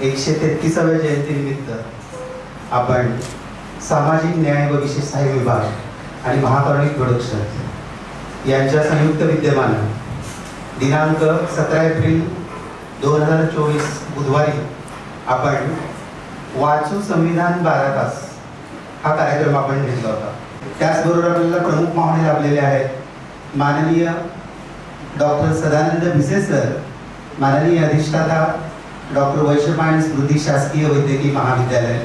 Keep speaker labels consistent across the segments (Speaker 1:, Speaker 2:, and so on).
Speaker 1: 133व्या जयंतीनिमित्त आपण सामाजिक न्याय व विशेष सहाय्य विभाग आणि महाकारुणिक प्रोडक्शन यांच्या संयुक्त विद्यमानं दिनांक 17 एप्रिल 2024 बुधवारी आपण वाचू संविधान 12 तास हा कार्यक्रम आपण घेतला होता। त्याचबरोबर आपल्याला प्रमुख पाहुणे लाभलेले आहेत माननीय डॉक्टर सदानंद भिसे सर, माननीय अधिष्ठाता डॉक्टर वैशंपायन स्मृती शासकीय वैद्यकीय महाविद्यालय।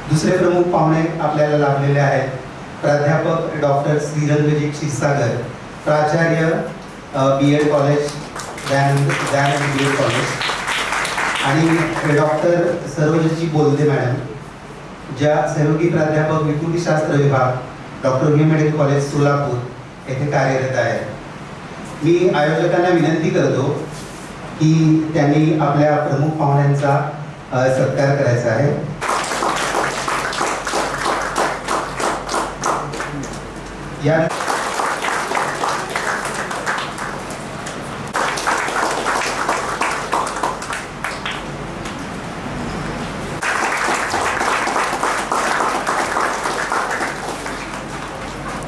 Speaker 1: दुसरे प्रमुख पाहुणे आपल्याला लाभलेले आहेत प्राध्यापक डॉक्टर श्रीरंगजी क्षीरसागर, प्राचार्य B.Ed college Dayanand B.Ed college, आणि डॉक्टर सरोजजी बोलदे मॅडम, ज्या सहयोगी प्राध्यापक विकृतीशास्त्र विभाग doctor V medical college Solapur येथे कार्यरत आहेत। मी आयोजकांना विनंती करतो की त्यांनी आपल्या प्रमुख पाहुण्यांचा सत्कार करायचा आहे। या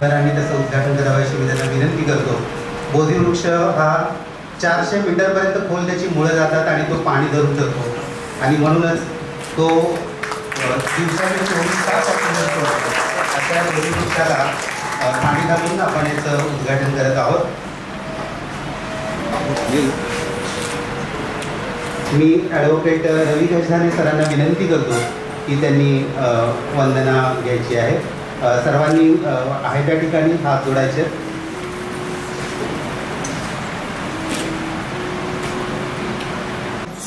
Speaker 1: आम्ही त्याचं उद्घाटन करावं अशी मी त्यांना विनंती करतो। बोधिवृक्ष हा 400 मीटरपर्यंत खोल त्याची मुळं जातात आणि तो पाणी धरून ठेवतो आणि म्हणूनच तो दिवसाचे 24 तास अशा बोधिवृक्षाला पाणी घालून आपण याचं उद्घाटन करत आहोत। मी ॲडव्होकेट रवी गजधाने सरांना विनंती करतो की त्यांनी वंदना घ्यायची आहे। सर्वांनी आहे त्या ठिकाणी हात जोडायचे।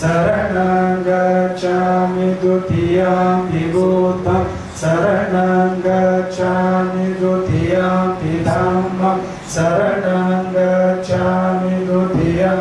Speaker 2: शरणं गच्छामि द्वितीयं भूतं, शरणं गच्छामि द्वितीयं धम्मं, शरणं गच्छामि द्वितीयं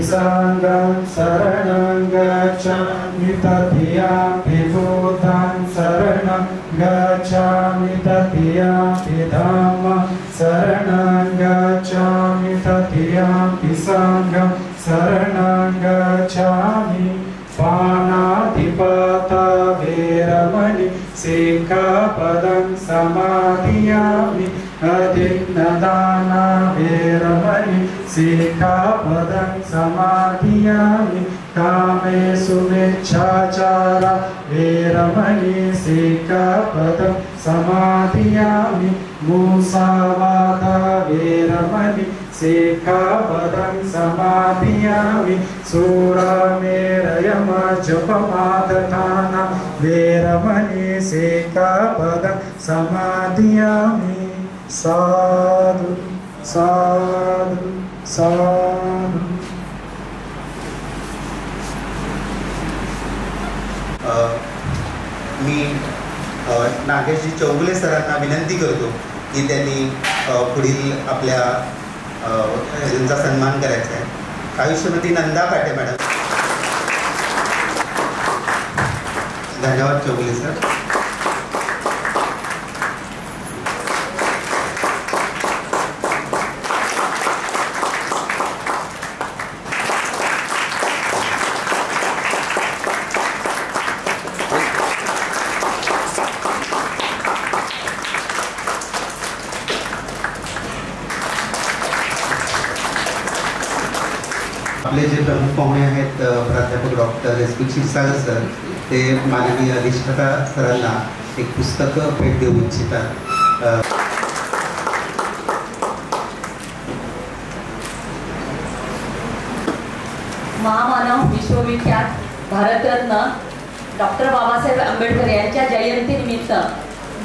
Speaker 2: संघं, शरणं गच्छामि तृतीयं भूतं, शरणं गच्छामि तृतीयं धम्मं, शरणं गच्छामि तृतीयं संघं, शरणं गच्छामि पाणातिपाता वेरमणि सिक्खापदं समादियामि, अदिन्नदाना वेरमणि सिक्खापदं समादियामि, कामेषु मिच्छाचारा वेरमणि सिक्खापदं समादियामि, मुसावादा वेरमणि सिक्खापदं समादियामि, सूरामेरयमजपमादधाना वेरमणि सिक्खापदं समादियामि। साधु साधु साधु।
Speaker 1: मी नागेशजी चौगुले सरांना विनंती करतो की त्यांनी पुढील आपल्या यांचा सन्मान करायचा आहे। आयुष्यमती नंदा काटे मॅडम। धन्यवाद चौगुले सर। आपले जे प्रमुख पाहुणे आहेत प्राध्यापक डॉक्टर S.P. क्षीरसागर सर, ते माननीय अधिष्ठाता सरांना एक पुस्तक भेट देऊ इच्छितात।
Speaker 3: महामानव विश्वविख्यात भारतरत्न डॉक्टर बाबासाहेब आंबेडकर यांच्या जयंतीनिमित्त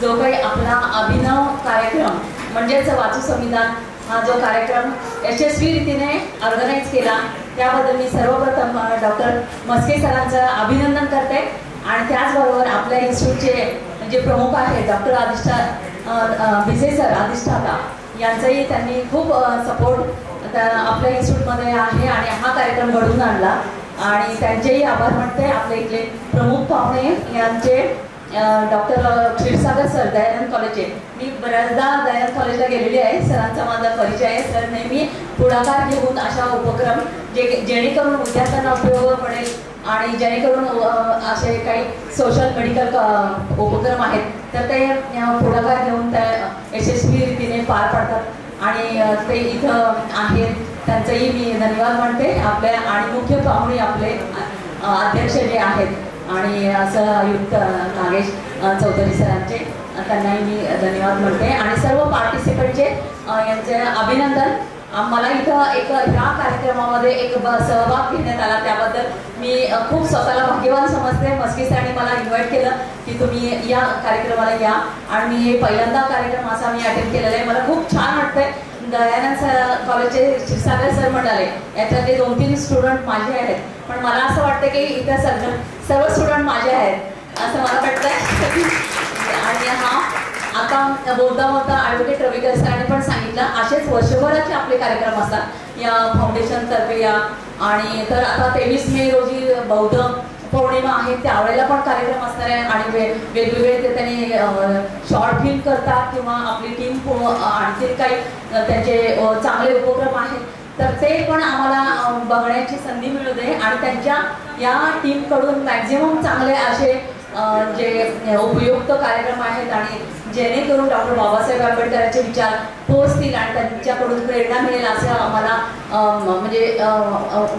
Speaker 3: जो काही आपला अभिनव कार्यक्रम म्हणजेच वाचू संविधान हा जो कार्यक्रम यशस्वी रीतीने ऑर्गनाईज केला त्याबद्दल मी सर्वप्रथम डॉक्टर मस्के सरांचं अभिनंदन करते। आणि त्याचबरोबर आपल्या इन्स्टिट्यूटचे जे प्रमुख आहेत डॉक्टर भिसे सर अधिष्ठाता यांचाही त्यांनी खूप सपोर्ट आपल्या इन्स्टिट्यूटमध्ये आहे आणि हा कार्यक्रम घडवून आणला आणि त्यांचेही आभार मानते। आपले इथले प्रमुख पाहुणे यांचे डॉक्टर क्षीरसागर सर दयानंद कॉलेजचे. मी बऱ्याचदा दयानंद कॉलेजला गेलेली आहे. सरांचा माझा परिचय आहे. सर नेहमी पुढाकार घेऊन अशा उपक्रम जेणेकरून विद्यार्थ्यांना उपयोग पडेल आणि जेणेकरून असे काही सोशल मेडिकल उपक्रम आहेत तर ते पुढाकार घेऊन त्या यशस्वी रीतीने पार पाडतात आणि ते इथं आहेत. त्यांचंही मी धन्यवाद म्हणते. आपल्या आणि मुख्य पाहुणे आपले अध्यक्ष जे आहेत आणि असं आयुक्त नागेश चौधरी सरांचे त्यांनाही मी धन्यवाद म्हणते आणि सर्व पार्टिसिपंटचे यांचे अभिनंदन. मला इथं एक ह्या कार्यक्रमामध्ये एक सहभाग घेण्यात आला त्याबद्दल मी खूप स्वतःला भाग्यवान समजते. मस्के सरांनी मला इन्व्हाइट केलं की तुम्ही या कार्यक्रमाला या आणि मी हे पहिल्यांदा कार्यक्रम असा मी अटेंड केलेला आहे. मला खूप छान वाटतंय. दयानंद कॉलेजचे क्षीरसागर सर म्हणाले याच्यातले 2-3 स्टुडंट माझे आहेत पण मला असं वाटतं की इथं सर्व स्टुडंट माझे आहेत असं मला वाटतंय. आणि हा आता बोलता ॲडव्होकेट रविकर सरांनी पण सांगितलं असेच वर्षभराचे आपले कार्यक्रम असतात या फाउंडेशनतर्फे या. आणि तर आता 23 मे रोजी बौद्ध पौर्णिमा आहे त्यावेळेला पण कार्यक्रम असणार आहे आणि वेगवेगळे ते त्यांनी शॉर्ट फिल्म करतात किंवा आपली टीम आणखी काही त्यांचे चांगले उपक्रम आहेत तर ते पण आम्हाला बघण्याची संधी मिळू दे आणि त्यांच्या या टीमकडून मॅक्झिमम चांगले असे जे उपयुक्त कार्यक्रम आहेत आणि जेणेकरून डॉक्टर बाबासाहेब आंबेडकरांचे विचार पोहोचतील आणि त्यांच्याकडून प्रेरणा मिळेल असं आम्हाला म्हणजे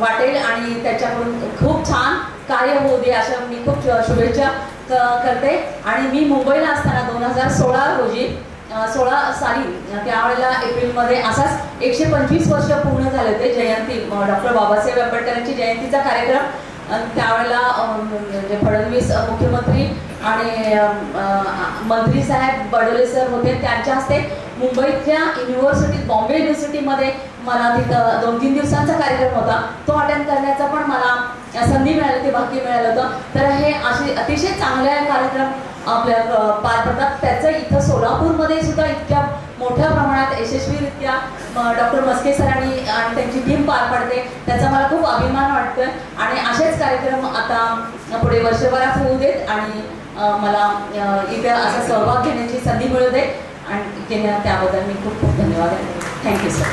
Speaker 3: वाटेल आणि त्याच्याकडून खूप छान कार्य होऊ दे असं मी खूप शुभेच्छा करते. आणि मी मुंबईला असताना 2016 रोजी 16 साली त्यावेळेला एप्रिलमध्ये असाच 125 वर्ष पूर्ण झाले होते जयंती डॉक्टर बाबासाहेब आंबेडकरांची जयंतीचा कार्यक्रम. त्यावेळेला फडणवीस मुख्यमंत्री आणि मंत्री साहेब बडोले सर होते त्यांच्या हस्ते मुंबईच्या युनिव्हर्सिटीत बॉम्बे युनिव्हर्सिटीमध्ये मला तिथं 2-3 दिवसांचा कार्यक्रम होता तो अटेंड करण्याचा पण मला संधी मिळाली होती भाग्य मिळालं होतं. तर हे असे अतिशय चांगले कार्यक्रम आपल्या पार पडतात. त्याचं इथं सोलापूरमध्ये सुद्धा इतक्या मोठ्या प्रमाणात यशस्वीरित्या डॉक्टर मस्के सरांनी आणि त्यांची टीम पार पाडते त्याचा मला खूप अभिमान वाटतोय. आणि असेच कार्यक्रम आता पुढे वर्षभरात होऊ देत आणि मला इथे असा सहभाग घेण्याची संधी मिळू दे आणि त्याबद्दल मी खूप खूप धन्यवाद देते. Thank you sir.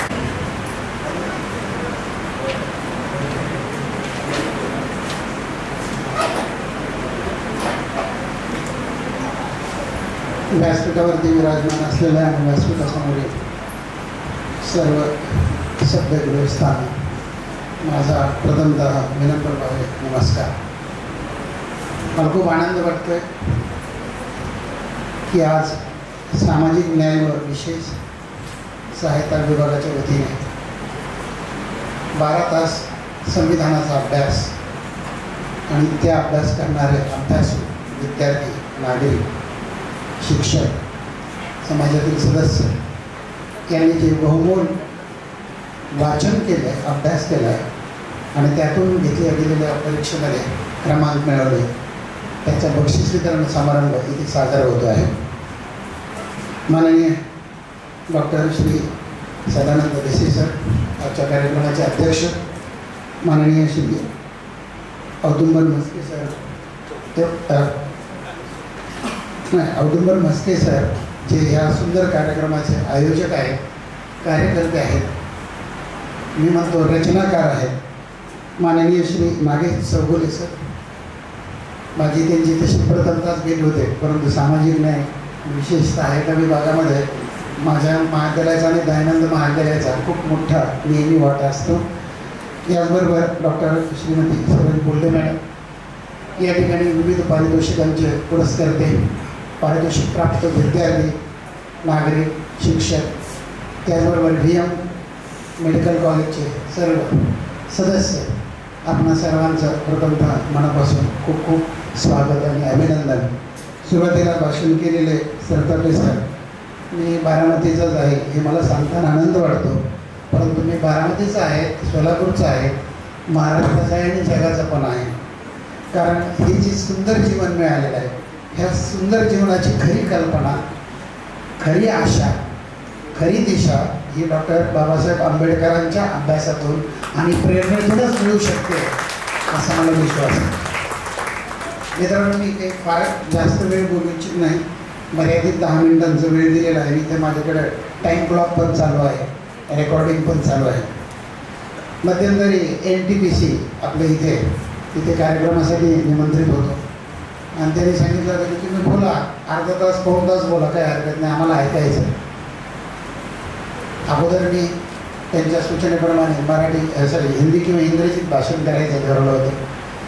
Speaker 4: व्यासपीठावरती विराजमान असलेल्या आणि व्यासपीठासमोरील सर्व सभ्यगृहस्थांना माझा प्रथमतः विनम्रभावे नमस्कार. मला खूप आनंद वाटतोय की आज सामाजिक न्याय व विशेष सहायता विभागाच्या वतीने 12 तास संविधानाचा अभ्यास आणि त्या अभ्यास करणारे अभ्यासू विद्यार्थी नागरिक शिक्षक समाजातील सदस्य यांनी जे बहुमोल वाचन केलं आहे अभ्यास केला आहे आणि त्यातून घेतल्या गेलेल्या परीक्षेमध्ये क्रमांक मिळवले त्याचा बक्षीस वितरण समारंभ इथे साजरा होतो आहे. माननीय डॉक्टर श्री सदानंद देसाई सर आजच्या कार्यक्रमाचे अध्यक्ष माननीय श्री औदुंबर मस्के सर जे ह्या सुंदर कार्यक्रमाचे आयोजक आहेत कार्यकर्ते आहेत मी म्हणतो रचनाकार आहेत. माननीय श्री नागेश चौगुले सर माझी त्यांची तशी प्रथमताच गेली होते परंतु सामाजिक न्याय विशेष सहायता विभागामध्ये माझ्या महाविद्यालयाचा आणि दयानंद महाविद्यालयाचा खूप मोठा नेहमी वाटा असतो. याचबरोबर डॉक्टर श्रीमती सरोज बोल्डे मॅडम या ठिकाणी विविध पारितोषिकांचे पुरस्कर्ते पारितोषिक प्राप्त विद्यार्थी नागरिक शिक्षक त्याचबरोबर VM मेडिकल कॉलेजचे सर्व सदस्य आपणा सर्वांचं प्रथमतः मनापासून खूप खूप स्वागत आणि अभिनंदन. सुरुवातीला भाषण केलेले सरतापे सर मी बारामतीचाच आहे हे मला सांगताना आनंद वाटतो परंतु मी बारामतीचा आहे सोलापूरचा आहे महाराष्ट्राचा आहे आणि जगाचा पण आहे. कारण हे जी सुंदर जीवन मिळालेलं आहे ह्या सुंदर जीवनाची खरी कल्पना खरी आशा खरी दिशा ही डॉक्टर बाबासाहेब आंबेडकरांच्या अभ्यासातून आणि प्रेरणेतूनच मिळू शकते असा मला विश्वास आहे. मित्रांनो, मी काही फार जास्त वेळ बोलू इच्छित नाही. मर्यादित 10 मिनिटांचा वेळ दिलेला आहे. इथे माझ्याकडे टाईम क्लॉक पण चालू आहे, रेकॉर्डिंग पण चालू आहे. मध्यंतरी NTPC आपल्या तिथे कार्यक्रमासाठी निमंत्रित होतो आणि त्यांनी सांगितलं होतं की तुम्ही बोला, अर्धा तास पाऊण तास बोला, काही हरकत नाही, आम्हाला ऐकायचं. अगोदर मी त्यांच्या सूचनेप्रमाणे हिंदी किंवा इंग्रजीत भाषण करायचं ठरवलं होतं.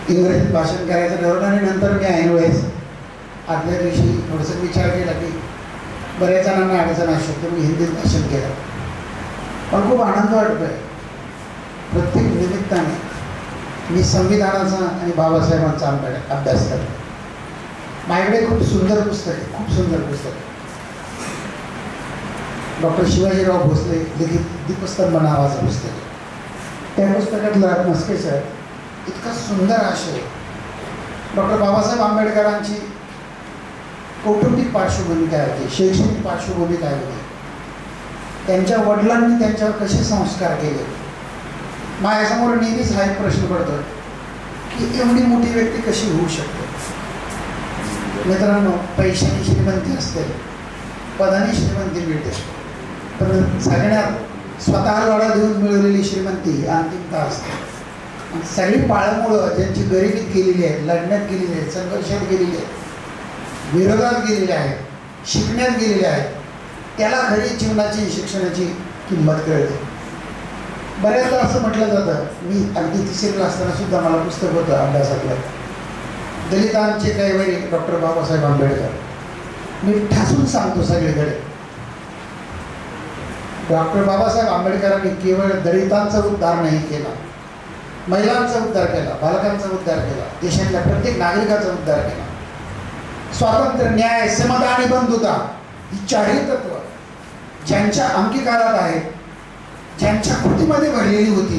Speaker 4: इंग्रजीत भाषण करायचं ठरवलं आणि नंतर मी ऐनवेळेस आदल्या दिवशी थोडंसं विचार केला की बऱ्याच जणांना अडचण असू शकते, मी हिंदीत भाषण केलं. पण खूप आनंद वाटतो आहे. प्रत्येक निमित्ताने मी संविधानाचा आणि बाबासाहेबांचा अभ्यास करतो. माझ्याकडे खूप सुंदर पुस्तक आहे, खूप सुंदर पुस्तक आहे. डॉक्टर शिवाजीराव भोसले लिखित दीपस्तंभ नावाचं पुस्तक आहे. त्या पुस्तकातला मस्के सर इतका सुंदर आशय. डॉक्टर बाबासाहेब आंबेडकरांची कौटुंबिक पार्श्वभूमी काय होती, शैक्षणिक पार्श्वभूमी काय होती, त्यांच्या वडिलांनी त्यांच्यावर कसे संस्कार केले. माझ्यासमोर नेहमीच हा एक प्रश्न पडतो की एवढी मोठी व्यक्ती कशी होऊ शकते. मित्रांनो, पैशाची श्रीमंती असते, पदाने श्रीमंती मिळते, पण सगळ्यात स्वतः लढा देऊन मिळवलेली श्रीमंती अंतिमता असते. सगळी पाळमुळं ज्यांची गरिबीत गेलेली आहेत, लढण्यात गेलेली आहेत, संघर्षात गेलेली आहेत, विरोधात गेलेले आहेत, शिकण्यात गेलेले आहेत, त्याला खरी जीवनाची शिक्षणाची किंमत कळते. बऱ्याचदा असं म्हटलं जातं, मी अगदी 3रीला असताना सुद्धा मला पुस्तक होतं अभ्यासातलं, दलितांचे कैवारी डॉक्टर बाबासाहेब आंबेडकर. मी ठासून सांगतो सगळीकडे, डॉक्टर बाबासाहेब आंबेडकरांनी केवळ दलितांचा उद्धार नाही केला, महिलांचा उद्धार केला, बालकांचा उद्धार केला, देशातल्या प्रत्येक नागरिकाचा उद्धार केला. स्वातंत्र्य, न्याय, समता आणि बंधुता ही 4ही तत्व ज्यांच्या अंगीकारात आहेत, ज्यांच्या कृतीमध्ये भरलेली होती,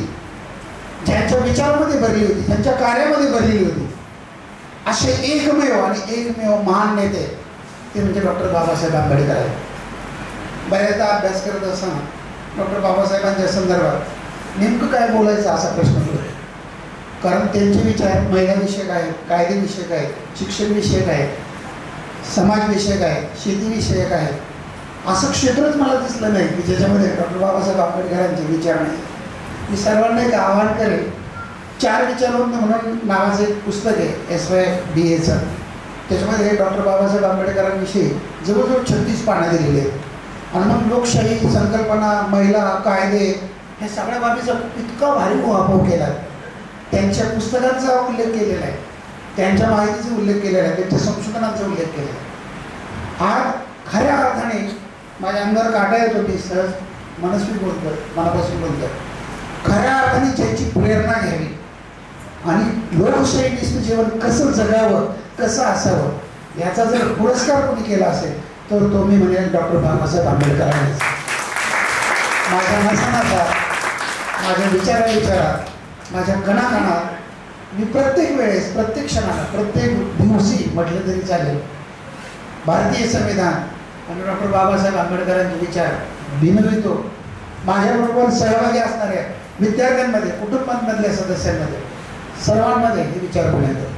Speaker 4: ज्यांच्या विचारामध्ये भरली होती, ज्यांच्या कार्यामध्ये भरलेली होती, असे एकमेव महान नेते ते म्हणजे डॉक्टर बाबासाहेब आंबेडकर आहेत. बऱ्याचदा अभ्यास करत असताना डॉक्टर बाबासाहेबांच्या संदर्भात नेमकं काय बोलायचं असा प्रश्न पडतो. कारण त्यांचे विचार महिलाविषयक आहेत, कायदेविषयक आहेत, शिक्षणविषयक आहेत, समाजविषयक आहेत, शेतीविषयक आहेत. असं क्षेत्रच मला दिसलं नाही की ज्याच्यामध्ये डॉक्टर बाबासाहेब आंबेडकरांचे विचार नाही. मी सर्वांना एक आवाहन करेल, 4 विचारवंत म्हणून नावाचं एक पुस्तक आहे SYBAचं. त्याच्यामध्ये डॉक्टर बाबासाहेब आंबेडकरांविषयी जवळजवळ 36 पानं दिलेली आहेत. आणि मग लोकशाही संकल्पना, महिला, कायदे ह्या सगळ्या बाबीचा इतका भारी उहापोह केला. त्यांच्या पुस्तकांचा उल्लेख केलेला आहे, त्यांच्या माहितीचा उल्लेख केलेला आहे, त्यांच्या संशोधनांचा उल्लेख केलेला आहे. आज खऱ्या अर्थाने माझ्या अंगावर काटा येत होती, सहज मनस्वी बोलतो, मनापासून बोलतो. खऱ्या अर्थाने ज्याची प्रेरणा घ्यावी आणि लोकशाहीनिष्ठ जीवन कसं जगावं, कसं असावं याचा जर पुरस्कार कोणी केला असेल तर तो मी म्हणेन डॉक्टर बाबासाहेब आंबेडकरांनी. माझ्या नसनाचा, माझ्या विचारात, माझ्या कणाकणात मी प्रत्येक वेळेस, प्रत्येक क्षणाला, प्रत्येक दिवशी म्हटलं तरी चालेल, भारतीय संविधान आणि डॉक्टर बाबासाहेब आंबेडकरांचे विचार भिनवितो. माझ्याबरोबर सहभागी असणाऱ्या विद्यार्थ्यांमध्ये, कुटुंबांमधल्या सदस्यांमध्ये, सर्वांमध्ये हे विचार घेऊन येतो.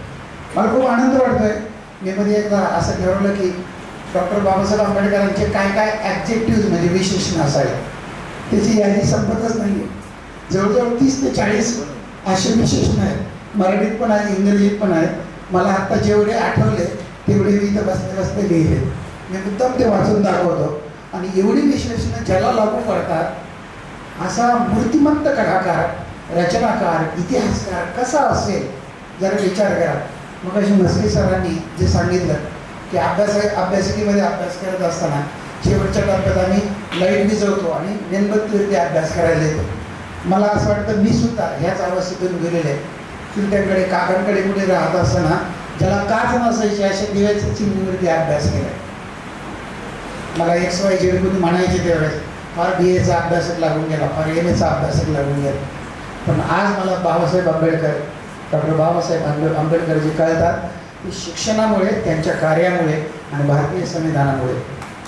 Speaker 4: मला खूप आनंद वाटतोय. मी मध्ये एकदा असं ठरवलं की डॉक्टर बाबासाहेब आंबेडकरांचे काय काय ॲब्जेक्टिव्ह म्हणजे विशेषण असावे, त्याची यादी संपतच नाही आहे. जवळजवळ 30 ते 40 असे विशेषण आहेत. मराठीत पण आहे, इंग्रजीत पण आहे. मला आत्ता जेवढे आठवले तेवढे मी इथं बसले लिहिले. मी मुद्दाम ते वाचून दाखवतो. आणि एवढी विशेषणं ज्याला लागू पडतात असा मूर्तिमंत कलाकार, रचनाकार, इतिहासकार कसा असेल जरा विचार करा. मग अशी मस्के सरांनी जे सांगितलं की अभ्यासिकेमध्ये अभ्यास करत असताना शेवटच्या टप्प्यात आम्ही लाईट विजवतो आणि मेणबत्तीवरती अभ्यास करायला येतो. मला असं वाटतं मी सुद्धा ह्याच अवस्थेतून गेलेले आहे. चुलत्यांकडे, काकांकडे कुठे राहत असताना ज्याला काच नसायची अशा दिव्याच्या चिमणीवरती अभ्यास केला. मला XYZ कोणी म्हणायचे त्यावेळेस, फार BAचा अभ्यासक लागून गेला, फार MAचा अभ्यासक लागून गेला. पण आज मला बाबासाहेब आंबेडकर, डॉक्टर बाबासाहेब आंबेडकर जे कळतात ते शिक्षणामुळे, त्यांच्या कार्यामुळे आणि भारतीय संविधानामुळे.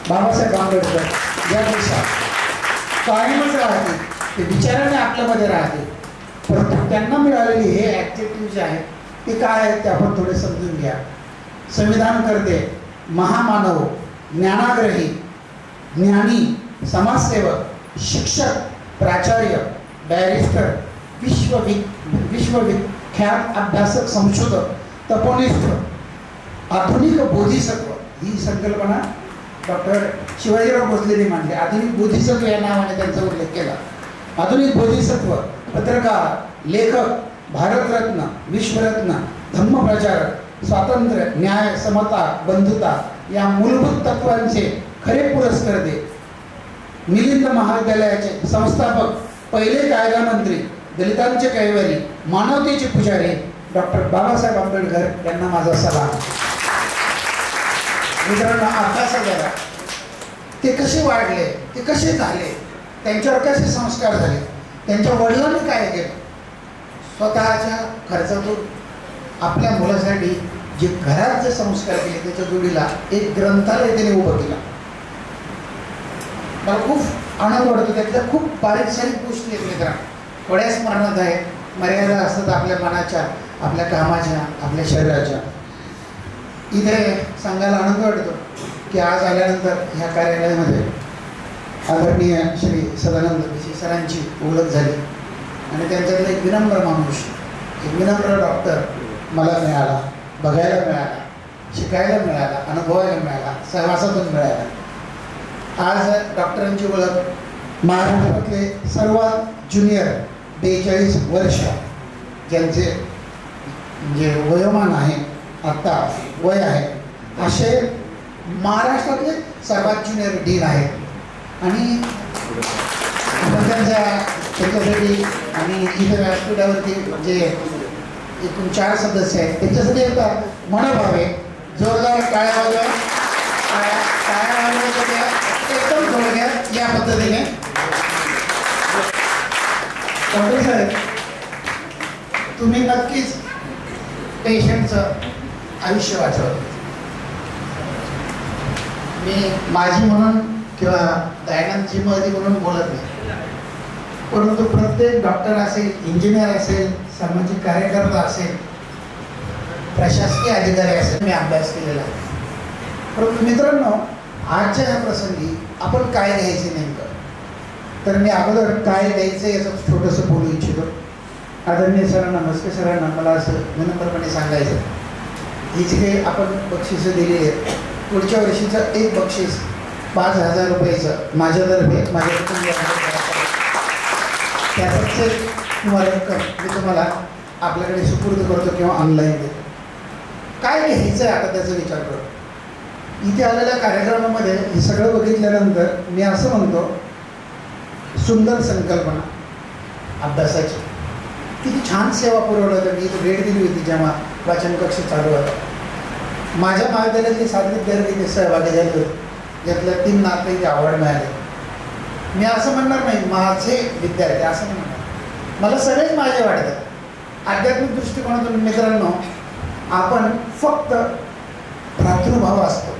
Speaker 4: बाबासाहेब आंबेडकर या देशात कायमच राहतील, ते विचाराने आपल्यामध्ये राहतील. परंतु त्यांना मिळालेली हे ॲब्जेक्टिव्ह जे आहेत ते काय आहे ते आपण थोडे समजून घ्या. संविधानकर्ते, महामानव, ज्ञानाग्रही, ज्ञानी, समाजसेवक, शिक्षक, प्राचार्य, बॅरिस्टर, विश्वविख्यात अभ्यासक, संशोधक, तपोनिष्ठ, आधुनिक बोधिसत्व ही संकल्पना डॉक्टर शिवाजीराव भोसलेंनी मांडली. आधुनिक बोधिसत्व या नावाने त्यांचा उल्लेख केला. आधुनिक बोधिसत्व, पत्रकार, लेखक, भारतरत्न, विश्वरत्न, धम्मप्रचारक, स्वातंत्र्य, न्याय, समता, बंधुता या मूलभूत तत्वांचे खरे पुरस्कर्ते, मिलिंद महाविद्यालयाचे संस्थापक, पहिले कायदा मंत्री, दलितांचे कैवारी, मानवतेचे पुजारी डॉक्टर बाबासाहेब आंबेडकर यांना माझा सलाम. मित्रांनो, अभ्यासाला ते कसे वाढले, ते कसे झाले, त्यांच्यावर कसे संस्कार झाले, त्यांच्या वडिलांनी काय केलं, स्वतःच्या खर्चातून आपल्या मुलासाठी जे घरात जे संस्कार केले त्याच्या जोडीला एक ग्रंथालय त्याने उभं केलं. मला खूप आनंद वाटतो. त्यातल्या खूप बारीक सारीक गोष्टी आहेत मित्रांनो, थोड्या स्मरणात आहेत. मर्यादा असतात आपल्या मनाच्या, आपल्या कामाच्या, आपल्या शरीराच्या. इथे सांगायला आनंद वाटतो की आज आल्यानंतर ह्या कार्यालयामध्ये आदरणीय श्री सदानंद पिशे सरांची ओळख झाली आणि त्यांच्यातला एक विनम्र माणूस, एक विनम्र डॉक्टर मला मिळाला, बघायला मिळाला, शिकायला मिळाला, अनुभवायला मिळाला, सहवासातून मिळाला. आज डॉक्टरांची ओळख महाराष्ट्रातले सर्वात ज्युनियर 42 वर्ष ज्यांचे जे वयोमान आहे, आत्ता वय आहे, असे महाराष्ट्रातले सर्वात ज्युनियर डीन आहेत आणि त्यांच्यासाठी आणि इतर व्यासपीठावरती जे एकूण 4 सदस्य आहेत त्यांच्यासाठी एक मनोभाव आहे. जोरदार टाळ्या वाजवा, टाळ्या वाजवायच्या एकदम थोडक्यात या पद्धतीने. डॉक्टर साहेब, तुम्ही नक्कीच पेशंटचं आयुष्य वाचवलं. मी माझी म्हणून किंवा दयानंदजी महती म्हणून बोलत नाही, परंतु प्रत्येक डॉक्टर असेल, इंजिनियर असेल, सामाजिक कार्यकर्ता असेल, प्रशासकीय अधिकारी असेल, मी अभ्यास केलेला आहे. परंतु मित्रांनो, आजच्या ह्या प्रसंगी आपण काय घ्यायचे नेमकं, तर मी अगोदर काय द्यायचं याचं छोटंसं बोलू इच्छितो. आदरणीय सरांना, मस्के सरांना मला असं विनम्रपणे सांगायचं, ही जी काही आपण बक्षिसं दिलेली आहेत, पुढच्या वर्षीचं एक बक्षीस 5,000 रुपयाचं माझ्यातर्फे, माझ्या कुटुंबियांना त्याचं तुम्हाला रक्कम मी तुम्हाला आपल्याकडे सुपूर्द करतो किंवा ऑनलाईन देतो. काय घ्यायचं आहे आता त्याचा विचार करतो. इथे आलेल्या कार्यक्रमामध्ये हे सगळं बघितल्यानंतर मी असं म्हणतो, सुंदर संकल्पना अभ्यासाची, किती छान सेवा पुरवलं होतं. मी इथे भेट दिली होती जेव्हा वाचन कक्ष चालू होता. माझ्या महाविद्यालयातले 7 विद्यार्थी ते सहभागी झाले होते, ज्यातल्या 3 नाते इथे आवड मिळाले. मी असं म्हणणार नाही माझे विद्यार्थी, असं नाही म्हणणार, मला सगळेच माझे वाटतात. आध्यात्मिक दृष्टिकोनातून मित्रांनो, आपण फक्त भ्रातृभाव असतो.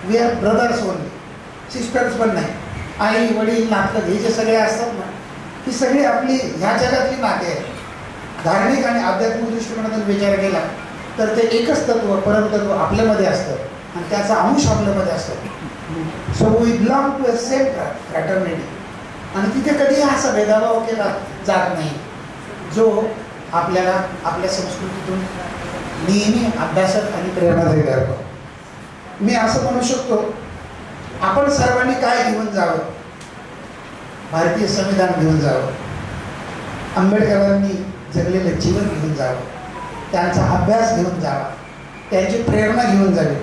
Speaker 4: We are brothers only, sisters पण नाही. आई वडील नातलग हे जे सगळे असतात ना, ही सगळी आपली ह्या जगातली नाते आहेत. धार्मिक आणि आध्यात्मिक दृष्टिकोनातून विचार केला तर ते एकच तत्व, परमतत्व आपल्यामध्ये असतं आणि त्याचा अंश आपल्यामध्ये असतो. So we belong to a same fraternity. आणि तिथे कधीही असा भेदभाव केला जात नाही जो आपल्याला आपल्या संस्कृतीतून नेहमी अभ्यासक आणि प्रेरणादायी करतो. मी असं म्हणू शकतो, आपण सर्वांनी काय घेऊन जावं, भारतीय संविधान घेऊन जावं, आंबेडकरांनी जगलेलं जीवन घेऊन जावं, त्यांचा अभ्यास घेऊन जावा, त्यांची प्रेरणा घेऊन जावी.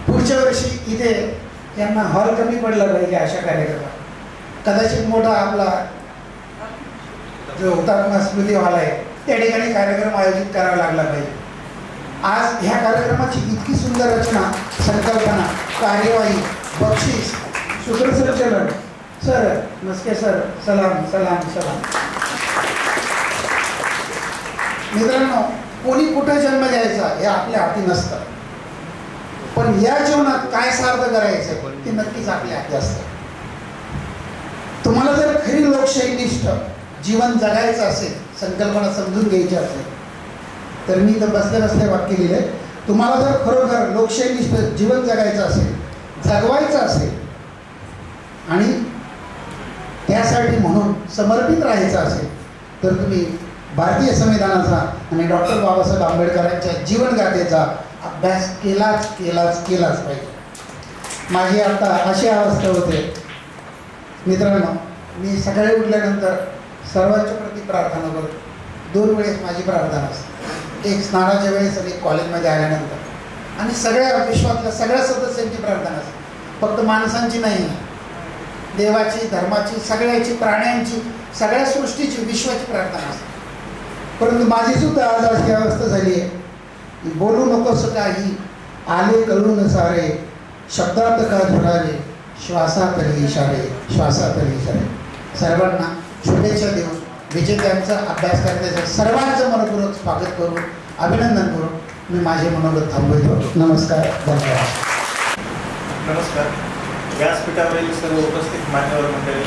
Speaker 4: पुढच्या वर्षी इथे त्यांना हॉल कमी पडला पाहिजे अशा कार्यक्रमात. कदाचित मोठा आपला जो हुतात्मा स्मृती हॉल आहे त्या ठिकाणी कार्यक्रम आयोजित करावा लागला पाहिजे. आज ह्या कार्यक्रमाची इतकी सुंदर रचना, संकल्पना, कार्यवाही, बक्षीस, सूत्रसंचलन. सर मस्के सर, सलाम सलाम सलाम. मित्रांनो, कोणी कुठे जन्म घ्यायचा हे आपल्या हाती नसतं, पण या जीवनात काय सार्थ करायचं ते नक्कीच आपल्या हाती असतं. तुम्हाला जर खरी लोकशाहीनिष्ठ जीवन जगायचं असेल, संकल्पना समजून घ्यायची असेल, तर मी तर बसल्या बसल्या वाक्य लिहिलं आहे, तुम्हाला जर खरोखर लोकशाहीनिष्ठ जीवन जगायचं असेल, जगवायचं असेल आणि त्यासाठी म्हणून समर्पित राहायचं असेल तर तुम्ही भारतीय संविधानाचा आणि डॉक्टर बाबासाहेब आंबेडकरांच्या जीवनगाथेचा अभ्यास केलाच पाहिजे. माझी आता अशी अवस्था होते मित्रांनो, मी सकाळी उठल्यानंतर सर्वांच्या प्रती प्रार्थना करतो. 2 वेळेस माझी प्रार्थना असते, एक स्नानाच्या वेळेस आणि एक कॉलेजमध्ये आल्यानंतर, आणि सगळ्या विश्वातल्या सगळ्या सदस्यांची प्रार्थना असते, फक्त माणसांची नाही, देवाची, धर्माची, सगळ्याची, प्राण्यांची, सगळ्या सृष्टीची, विश्वाची प्रार्थना असते. परंतु माझी सुद्धा आज अशी अवस्था झाली आहे, बोलू नकोस काही, आले कळून सारे, शब्दात का धुरारे, श्वासातले इशारे. सर्वांना शुभेच्छा देऊन विजेत्यांचा अभ्यास करण्याचं सर्वांचं मनपूर्वक स्वागत करून अभिनंदन करून मी माझे मनोगत थांबवतो. नमस्कार, धन्यवाद.
Speaker 5: नमस्कार. व्यासपीठावरील सर्व उपस्थित मान्यवर मंडळी,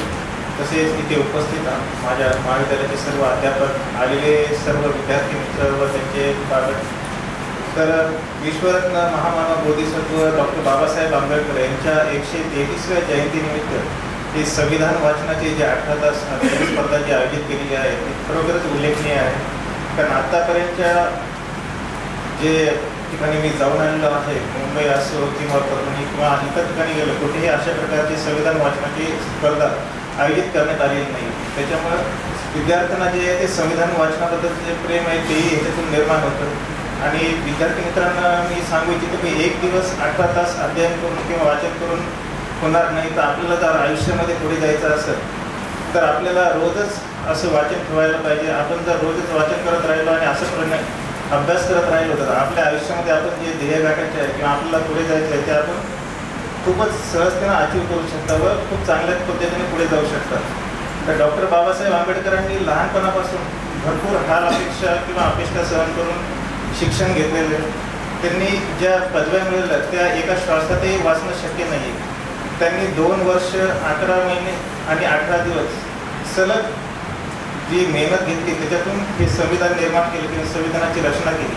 Speaker 5: तसेच इथे उपस्थित माझ्या महाविद्यालयाचे सर्व अध्यापक, आलेले सर्व विद्यार्थी मित्र व त्यांचे पालक. तर विश्वरत्न महामानव बोधिसत्व डॉक्टर बाबासाहेब आंबेडकर यांच्या 133व्या जयंतीनिमित्त हे संविधान वाचनाचे जे 18 तास स्पर्धा जी आयोजित केलेली आहे ती खरोखरच उल्लेखनीय आहे. कारण आत्तापर्यंतच्या जे ठिकाणी मी जाऊन आलेलो आहे, मुंबई असो किंवा परभणी किंवा इतर ठिकाणी गेलो, कुठेही अशा प्रकारची संविधान वाचनाची स्पर्धा आयोजित करण्यात आलेली नाही. त्याच्यामुळं विद्यार्थ्यांना जे आहे ते संविधान वाचनाबद्दलचे जे प्रेम आहे तेही ह्याच्यातून निर्माण होतं. आणि विद्यार्थी मित्रांना मी सांगू इच्छितो की एक दिवस 18 तास अध्ययन करून किंवा वाचन करून होणार नाही. तर आपल्याला जर आयुष्यामध्ये पुढे जायचं असेल तर आपल्याला रोजच असं वाचन ठेवायला पाहिजे. आपण जर रोजच वाचन करत राहिलो आणि असं अभ्यास करत राहिलो तर आपल्या आयुष्यामध्ये आपण जे ध्येय गाठायचे आहे किंवा आपल्याला पुढे जायचं आहे ते आपण खूपच सहजतेनं अचीव करू शकता व खूप चांगल्या पद्धतीने पुढे जाऊ शकता. तर डॉक्टर बाबासाहेब आंबेडकरांनी लहानपणापासून भरपूर हाल अपेक्षा किंवा अपेक्षा सहन करून शिक्षण घेतलेले. त्यांनी ज्या पदव्या मिळवल्या त्या एका श्वासातही वाचणं शक्य नाही. त्यांनी 2 वर्ष 11 महिने आणि 18 दिवस सलग जी मेहनत घेतली त्याच्यातून हे संविधान निर्माण केलं किंवा संविधानाची रचना केली.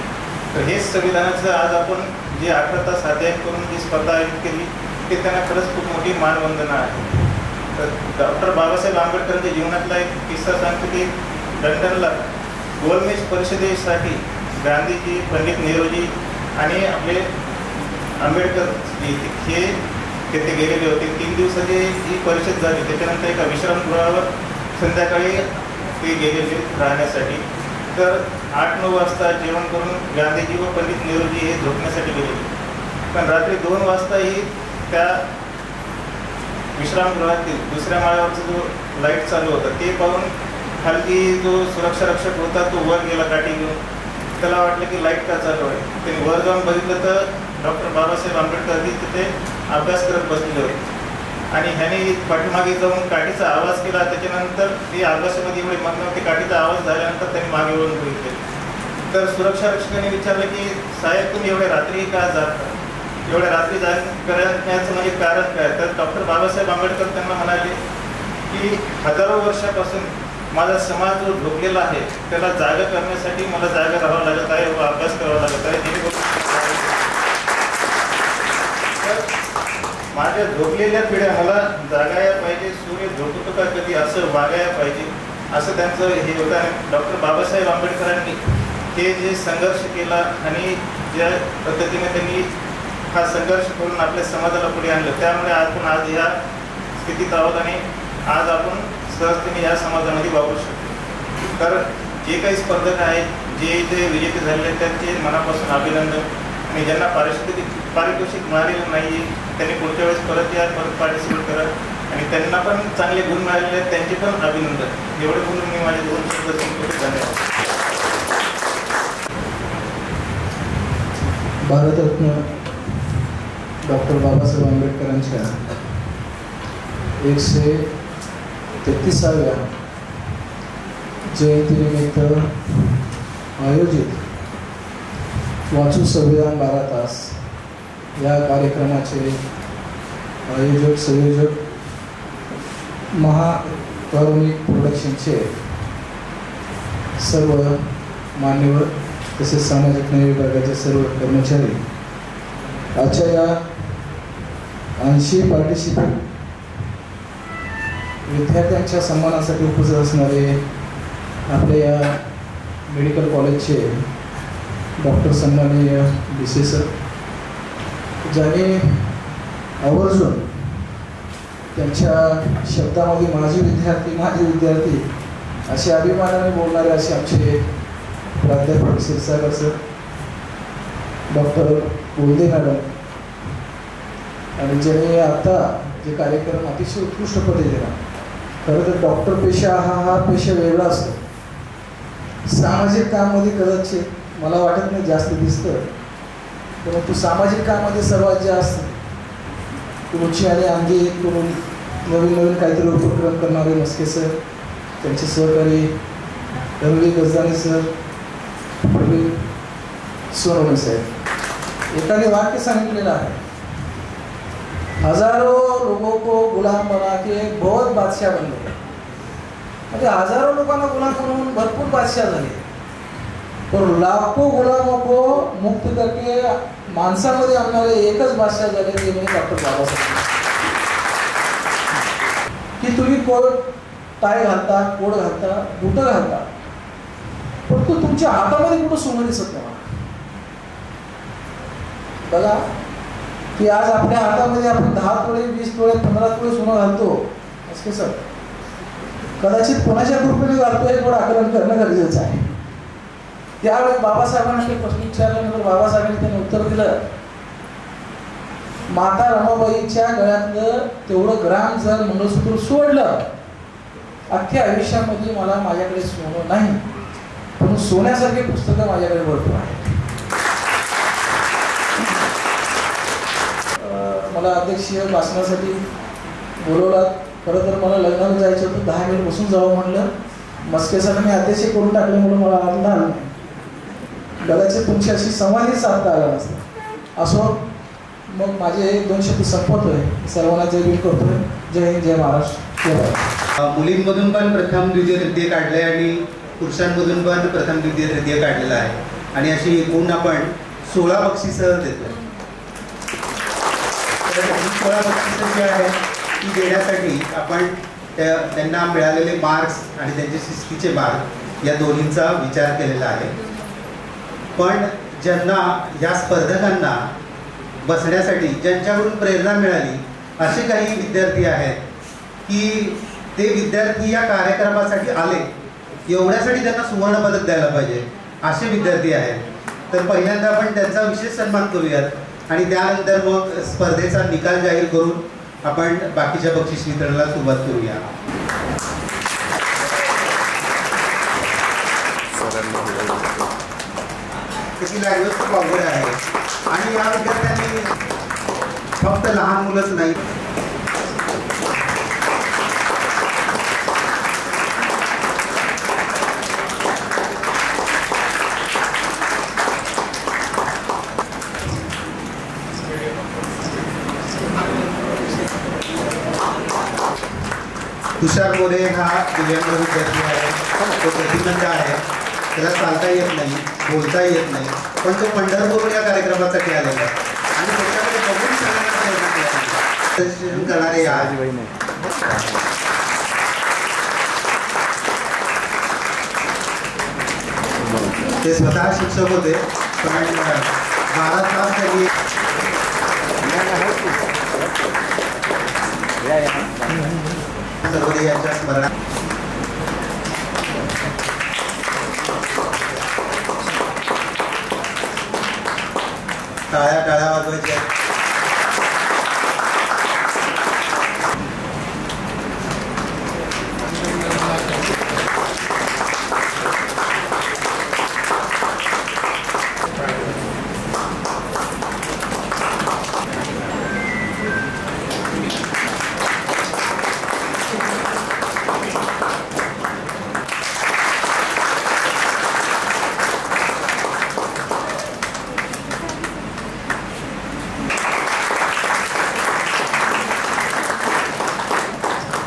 Speaker 5: तर हेच संविधानाचं आज आपण जे 18 तास अध्ययन करून जी स्पर्धा आयोजित केली ते त्यांना खरंच खूप मोठी मानवंदना आहे. तर डॉक्टर बाबासाहेब आंबेडकरांच्या जीवनातला एक किस्सा सांगतो की लंडनला गोलमेज परिषदेसाठी गांधीजी, पंडित नेहरूजी आणि आपले आंबेडकर हे तिथे गेलेले होते. 3 दिवसाची ही परिषद झाली. त्याच्यानंतर एका विश्रामगृहावर संध्याकाळी ते गेलेले राहण्यासाठी. तर 8-9 वाजता जेवण करून गांधीजी व पंडित नेहरूजी हे झोपण्यासाठी गेलेले. पण रात्री 2 वाजताही त्या विश्रामगृहातील दुसऱ्या माळ्यावरचा जो लाईट चालू होता ते पाहून खालती जो सुरक्षा रक्षक होता तो वर गेला काठी घेऊन. त्याला वाटलं की लाईट का चालू आहे. त्यांनी वर जाऊन बघितलं तर डॉक्टर बाबासाहेब आंबेडकरांनी तिथे अभ्यास करत बसलेले होते. आणि ह्याने पाठीमागे जाऊन काठीचा आवाज केला. त्याच्यानंतर ते अभ्यासामध्ये एवढे मग्न होते, काठीचा आवाज झाल्यानंतर त्यांनी मागे वळून बघितले. तर सुरक्षा रक्षकाने विचारलं की साहेब तुम्ही एवढ्या रात्री का जाता, एवढ्या रात्री करण्याचं म्हणजे कारण काय. तर डॉक्टर बाबासाहेब आंबेडकर त्यांना म्हणाले की हजारो वर्षापासून माझा समाज जो झोपलेला आहे त्याला जागा करण्यासाठी मला जागा राहावं लागत आहे व अभ्यास करावा लागत आहे. माझ्या झोपलेल्या पिढ्या मला जागाया पाहिजे, सूर्य झोपतो का कधी असं वागाया पाहिजे, असं त्यांचं हे होतं. आणि डॉक्टर बाबासाहेब आंबेडकरांनी हे जे संघर्ष केला आणि ज्या पद्धतीने त्यांनी हा संघर्ष करून आपल्या समाजाला पुढे आणलं त्यामुळे आपण आज ह्या स्थितीत आहोत आणि आज आपण सहजतेने या समाजामध्ये वावरू शकतो. तर जे काही स्पर्धक आहेत, जे इथे विजेते झालेले आहेत त्यांचे मनापासून अभिनंदन. आणि ज्यांना पारितोषिक मिळालेलं नाही त्यांनी पुढच्या वेळेस परत या, परत पार्टिसिपेट करा. आणि त्यांना पण चांगले गुण मिळालेले आहेत त्यांचे पण अभिनंदन. एवढे बोलून मी माझे 2 शब्द संपवतो. धन्यवाद.
Speaker 6: भारतरत्न डॉक्टर बाबासाहेब आंबेडकरांच्या 133व्या जयंतीनिमित्त आयोजित वाचू संविधान 12 तास या कार्यक्रमाचे आयोजक संयोजक महाकारुणिक प्रोडक्शनचे सर्व मान्यवर तसेच सामाजिक न्याय विभागाचे सर्व कर्मचारी, आजच्या या 80 पार्टिसिपंट विद्यार्थ्यांच्या सन्मानासाठी उपस्थित असणारे आपल्या या मेडिकल कॉलेजचे डॉक्टर सन्माननीय BC सर, ज्याने आवर्जून त्यांच्या शब्दामध्ये माझे विद्यार्थी असे अभिमानाने बोलणारे असे आमचे प्राध्यापक क्षीरसागर सर, डॉक्टर बोलदे मॅडम, आणि ज्याने आता जे कार्यक्रम अतिशय उत्कृष्ट पद्धतीने, खरं तर डॉक्टर पेशा हा पेशा वेगळा असतो. सामाजिक कामामध्ये कदाचित मला वाटत नाही जास्त दिसतं, परंतु सामाजिक कामामध्ये सर्वात जास्त रुची आणि अंगी करून नवीन काहीतरी उपक्रम करणारे मस्के सर, त्यांचे सहकारी रवी गजदानी सर, प्रवीण सोनवणे साहेब. एकाने वाक्य सांगितलेलं आहे, हजारों लोगों को गुलाम बना के बहुत बादशाह बनले. म्हणजे हजारों लोकांना गुलाम बनवून भरपूर बादशाह झाले, पण लाखो गुलामों को मुक्त करके माणसामध्ये आणणारे एकच बादशाह झाले, ते म्हणजे डॉक्टर बाबासाहेब. की तुम्ही टाय घालता, कोट घालता, बुटं घालता, परंतु तुमच्या हातामध्ये कुठं सोनं दिसत नाही. बघा की आज आपल्या हातामध्ये आपण 10 तोळे, 20 तोळे, 15 तोळे सोनं घालतो असं सर, कदाचित कोणाच्या कृपेने घालतो हे थोडं आकलन करणं गरजेचं आहे. त्यावेळी बाबासाहेबांना काही प्रश्न विचारल्यानंतर बाबासाहेबांनी त्यांनी उत्तर दिलं, माता रमाबाईच्या गळ्यातलं तेवढं ग्राम जर मंगळसूत्र सोडलं, अख्ख्या आयुष्यामध्ये मला माझ्याकडे सोनं नाही, पण सोन्यासारखे पुस्तकं माझ्याकडे भरपूर आहेत. मला अध्यक्षीय भाषणासाठी बोलवला. खरं तर मला लग्नाला जायचं होतं, 10 मिनिट बसून जावं म्हणलं. मस्के सरांनी अध्यक्ष करून टाकल्यामुळे मला आनंद आला नाही. कदाचित तुमच्याशी संवादही साधता आला नसता. असो, मग माझे 2 शब्द संपवतोय. सर्वांना जय भीम करतोय. जय हिंद, जय महाराष्ट्र.
Speaker 1: मुलींमधून पण प्रथम द्वितीय तृतीय काढले आणि पुरुषांमधून पण प्रथम द्वितीय तृतीय काढलेलं आहे, आणि अशी एकूण आपण 16 बक्षिसं देतो. 16 बक्षिसं जी आहेत ती देण्यासाठी आपण त्यांना मिळालेले मार्क्स आणि त्यांचे शिस्तीचे मार्क या दोन्हींचा विचार केलेला आहे. पण ज्यांना या स्पर्धकांना बसण्यासाठी ज्यांच्याकडून प्रेरणा मिळाली असे काही विद्यार्थी आहेत की ते विद्यार्थी या कार्यक्रमासाठी आले, एवढ्यासाठी त्यांना सुवर्ण पदक द्यायला पाहिजे असे विद्यार्थी आहेत. तर पहिल्यांदा आपण त्यांचा विशेष सन्मान करूयात आणि त्यानंतर मग स्पर्धेचा निकाल जाहीर करून आपण बाकीच्या बक्षीस वितरणाला सुरुवात करूया. त्याची लँग्वेज खूप अवघड आहे आणि या विद्यार्थ्यांनी फक्त लहान मुलंच नाही, तुषार मोरे हा दिव्यांग विद्यार्थी आहे. तो प्रतिबंध आहे, त्याला चालता येत नाही, बोलता येत नाही, पण तो पंढरपूर या कार्यक्रमासाठी आलेला आहे आणि त्याच्याकडे बघून सगळ्यांना करणारे ते स्वतः शिक्षक होते, पण 12 तास त्यांनी सर्वदे यांच्या स्मरणात टाळ्या वाजवायच्या.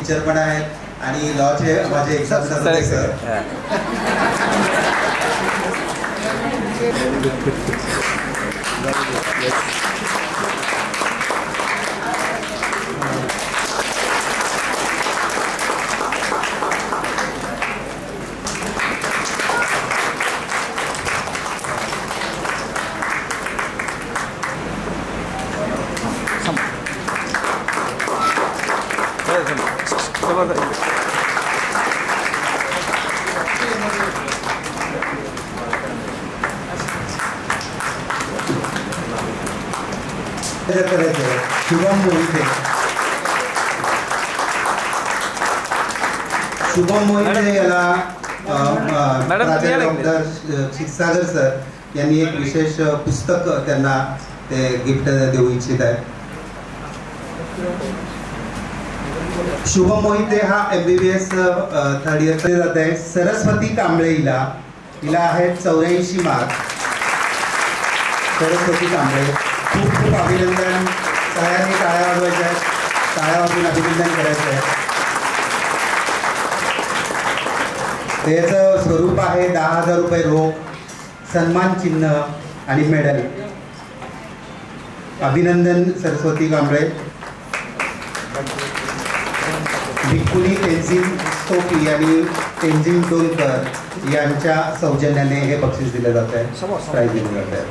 Speaker 1: टीचर पण आहेत आणि लॉचे माझे एक्झाम शुभम मोहिते याला डॉक्टर क्षीरसागर सर यांनी एक विशेष पुस्तक त्यांना ते गिफ्ट देऊ इच्छित आहेत. शुभम मोहिते हा MBBS थर्ड इयर जात आहे. सरस्वती कांबळे हिला आहेत 84 मार्क. सरस्वती कांबळे खूप खूप अभिनंदन. सगळ्यांनी टाळ्या वाजवायच्या आहेत. टाळ्या वाजवून अभिनंदन करायचं आहे. त्याचं स्वरूप आहे 10,000 रुपये रोख, सन्मान चिन्ह आणि मेडल. अभिनंदन सरस्वती कांबळे. भिक्कुनी तेंजिन टोपी आणि तेंजिन डोलकर यांच्या सौजन्याने हे बक्षीस दिलं जात आहे, प्राईज दिलं जात आहे.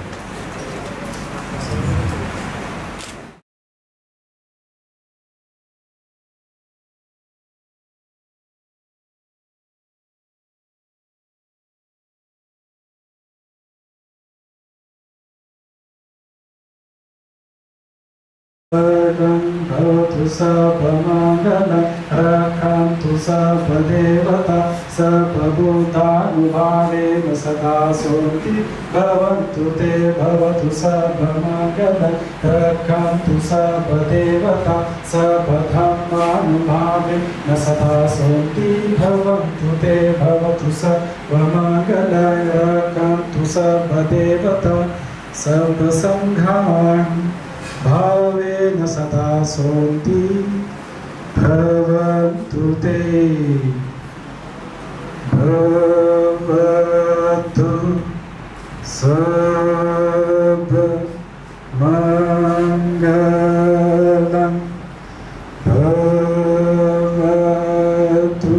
Speaker 2: भवतु सर्वमङ्गलं रक्षन्तु सर्वदेवता सर्वभूतानुभावेन सदा सोऽपि भवन्तु ते भवतु सर्वमङ्गलं रक्षन्तु सर्वदेवता सर्वधर्मानुभावेन सदा सोऽपि भवन्तु ते भवतु सर्वमङ्गलं रक्षन्तु सर्वदेवता सर्वसङ्घान् भावेन सदा सोऽपि भवन्तु ते भवतु सर्वमङ्गलं भवतु सर्वमङ्गलं भवतु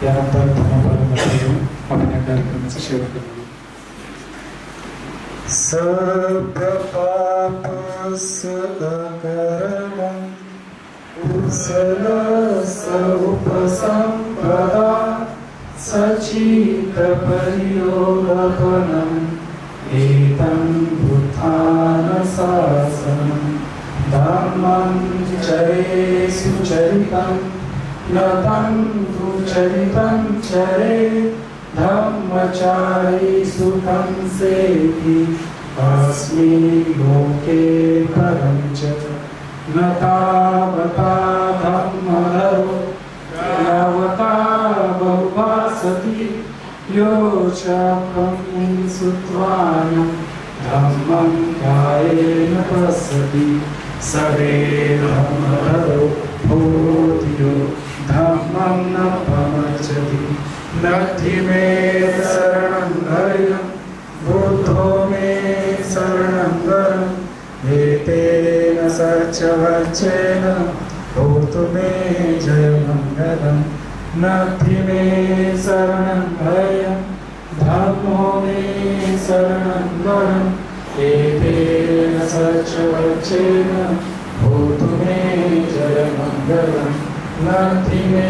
Speaker 2: यानंतर आपण या कार्यक्रमाचा शेवट करू. सर्वपापसकरणं कुशलस उपसम्पदा सचित्तपरियोगपनम् एतं बुद्धानशासनं धम्मं चरे सुचरितं नतं दुचरितं चरे धम्मचारी सुखं सेति अस्मिन् लोके परं च न तावता धम्मधरो यावता बहुभासति यो चापं सुत्वानं धम्मं कायेन पश्यति सवे धम्मधरो भूति यो धम्मं न पमर्चति. नद्धि मे शरणं हरिं बुद्धो मे शरणं वरम् एतेन सच्चवच्चेन भूतु मे जयमङ्गलम्. नद्धि मे शरणं हरिं धम्मो मे शरणं वरम् एतेन सच्चवच्चेन भूतु मे जयमङ्गलम्. नद्धि मे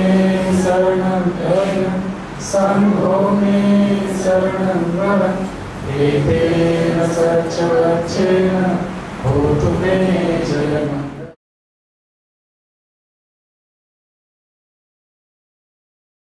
Speaker 2: शरणं हरिं संघो मे शरणं वरम् एतेन सच्चवच्चेन भूतु मे